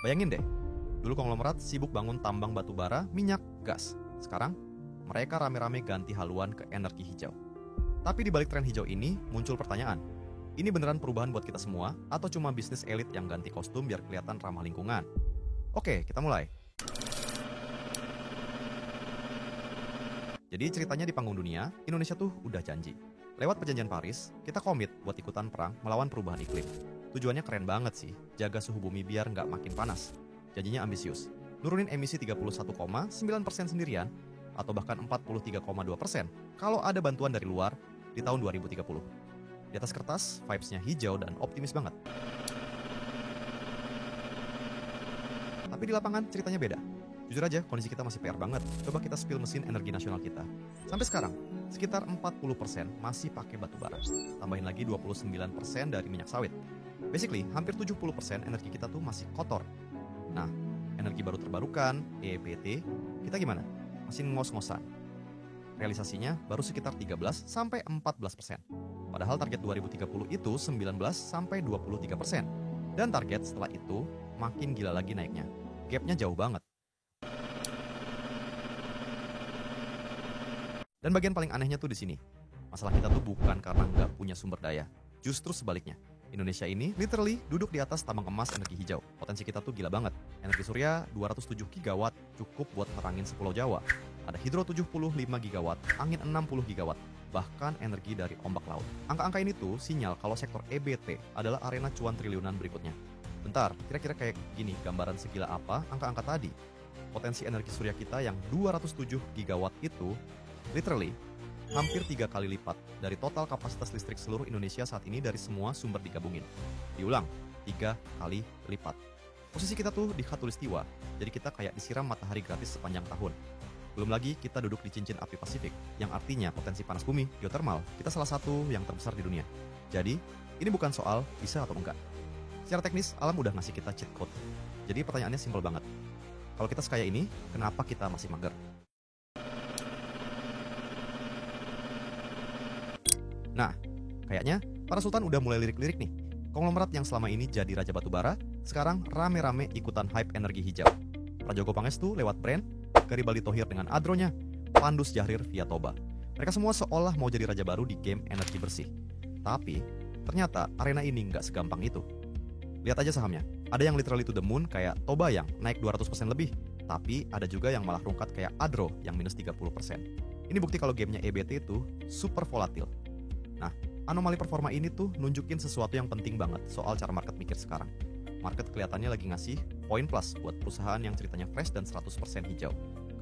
Bayangin deh, dulu konglomerat sibuk bangun tambang batu bara, minyak, gas. Sekarang, mereka rame-rame ganti haluan ke energi hijau. Tapi di balik tren hijau ini, muncul pertanyaan. Ini beneran perubahan buat kita semua, atau cuma bisnis elit yang ganti kostum biar kelihatan ramah lingkungan? Oke, kita mulai. Jadi ceritanya di panggung dunia, Indonesia tuh udah janji. Lewat perjanjian Paris, kita komit buat ikutan perang melawan perubahan iklim. Tujuannya keren banget sih, jaga suhu bumi biar nggak makin panas. Janjinya ambisius, nurunin emisi 31,9% sendirian, atau bahkan 43,2% kalau ada bantuan dari luar di tahun 2030. Di atas kertas, vibes-nya hijau dan optimis banget. Tapi di lapangan ceritanya beda. Jujur aja, kondisi kita masih PR banget. Coba kita spill mesin energi nasional kita. Sampai sekarang, sekitar 40% masih pakai batu bara. Tambahin lagi 29% dari minyak sawit. Basically, hampir 70% energi kita tuh masih kotor. Nah, energi baru terbarukan, EBT, kita gimana? Masih ngos-ngosan. Realisasinya baru sekitar 13-14%. Padahal target 2030 itu 19-23%. Dan target setelah itu makin gila lagi naiknya. Gapnya jauh banget. Dan bagian paling anehnya tuh di sini. Masalah kita tuh bukan karena nggak punya sumber daya. Justru sebaliknya. Indonesia ini literally duduk di atas tambang emas energi hijau. Potensi kita tuh gila banget. Energi surya 207 gigawatt cukup buat nerangin Pulau Jawa. Ada hidro 75 gigawatt, angin 60 gigawatt, bahkan energi dari ombak laut. Angka-angka ini tuh sinyal kalau sektor EBT adalah arena cuan triliunan berikutnya. Bentar, kira-kira kayak gini gambaran segila apa angka-angka tadi? Potensi energi surya kita yang 207 gigawatt itu literally hampir 3 kali lipat dari total kapasitas listrik seluruh Indonesia saat ini dari semua sumber digabungin. Diulang, 3 kali lipat. Posisi kita tuh di khatulistiwa, jadi kita kayak disiram matahari gratis sepanjang tahun. Belum lagi kita duduk di cincin api Pasifik, yang artinya potensi panas bumi, geothermal, kita salah satu yang terbesar di dunia. Jadi, ini bukan soal bisa atau enggak. Secara teknis, alam udah ngasih kita cheat code. Jadi pertanyaannya simpel banget. Kalau kita sekaya ini, kenapa kita masih mager? Nah, kayaknya para sultan udah mulai lirik-lirik nih. Konglomerat yang selama ini jadi raja batubara, sekarang rame-rame ikutan hype energi hijau. Prajogo Pangestu lewat brand, Garibaldi Thohir dengan Adronya, Pandus Jahrir via Toba. Mereka semua seolah mau jadi raja baru di game energi bersih. Tapi, ternyata arena ini nggak segampang itu. Lihat aja sahamnya, ada yang literally to the moon kayak Toba yang naik 200% lebih, tapi ada juga yang malah rungkat kayak Adro yang minus 30%. Ini bukti kalau gamenya EBT itu super volatil. Nah, anomali performa ini tuh nunjukin sesuatu yang penting banget soal cara market mikir sekarang. Market kelihatannya lagi ngasih poin plus buat perusahaan yang ceritanya fresh dan 100% hijau,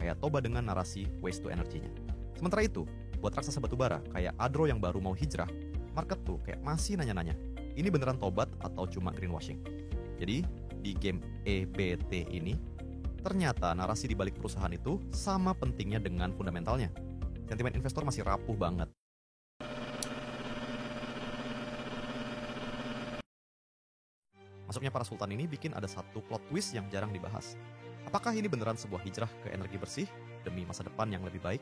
kayak Toba dengan narasi waste to energy-nya. Sementara itu, buat raksasa batubara kayak Adro yang baru mau hijrah, market tuh kayak masih nanya-nanya, ini beneran tobat atau cuma greenwashing? Jadi, di game EBT ini, ternyata narasi di balik perusahaan itu sama pentingnya dengan fundamentalnya. Sentimen investor masih rapuh banget. Masuknya para sultan ini bikin ada satu plot twist yang jarang dibahas. Apakah ini beneran sebuah hijrah ke energi bersih demi masa depan yang lebih baik?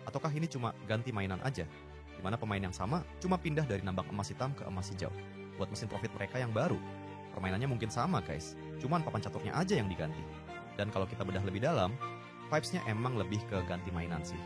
Ataukah ini cuma ganti mainan aja, di mana pemain yang sama cuma pindah dari nambang emas hitam ke emas hijau buat mesin profit mereka yang baru? Permainannya mungkin sama guys, cuman papan caturnya aja yang diganti. Dan kalau kita bedah lebih dalam, vibes-nya emang lebih ke ganti mainan sih.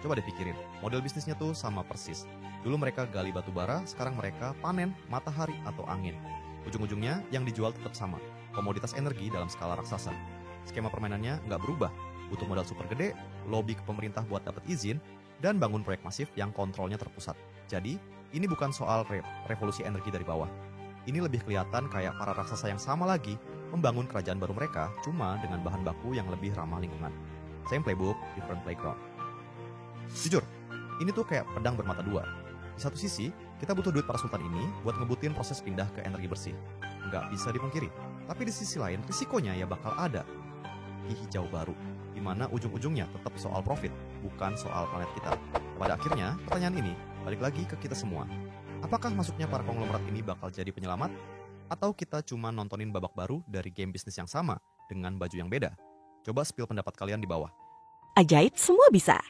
Coba deh pikirin, model bisnisnya tuh sama persis. Dulu mereka gali batu bara, sekarang mereka panen matahari atau angin. Ujung-ujungnya yang dijual tetap sama, komoditas energi dalam skala raksasa. Skema permainannya nggak berubah, butuh modal super gede, lobby ke pemerintah buat dapat izin, dan bangun proyek masif yang kontrolnya terpusat. Jadi, ini bukan soal revolusi energi dari bawah. Ini lebih kelihatan kayak para raksasa yang sama lagi membangun kerajaan baru mereka, cuma dengan bahan baku yang lebih ramah lingkungan. Same playbook, different playground. Jujur, ini tuh kayak pedang bermata dua. Di satu sisi, kita butuh duit para sultan ini buat ngebutin proses pindah ke energi bersih. Nggak bisa dipungkiri. Tapi di sisi lain, risikonya ya bakal ada. Hijau baru, di mana ujung-ujungnya tetap soal profit, bukan soal planet kita. Pada akhirnya, pertanyaan ini balik lagi ke kita semua. Apakah masuknya para konglomerat ini bakal jadi penyelamat? Atau kita cuma nontonin babak baru dari game bisnis yang sama dengan baju yang beda? Coba spill pendapat kalian di bawah. Ajaib semua bisa.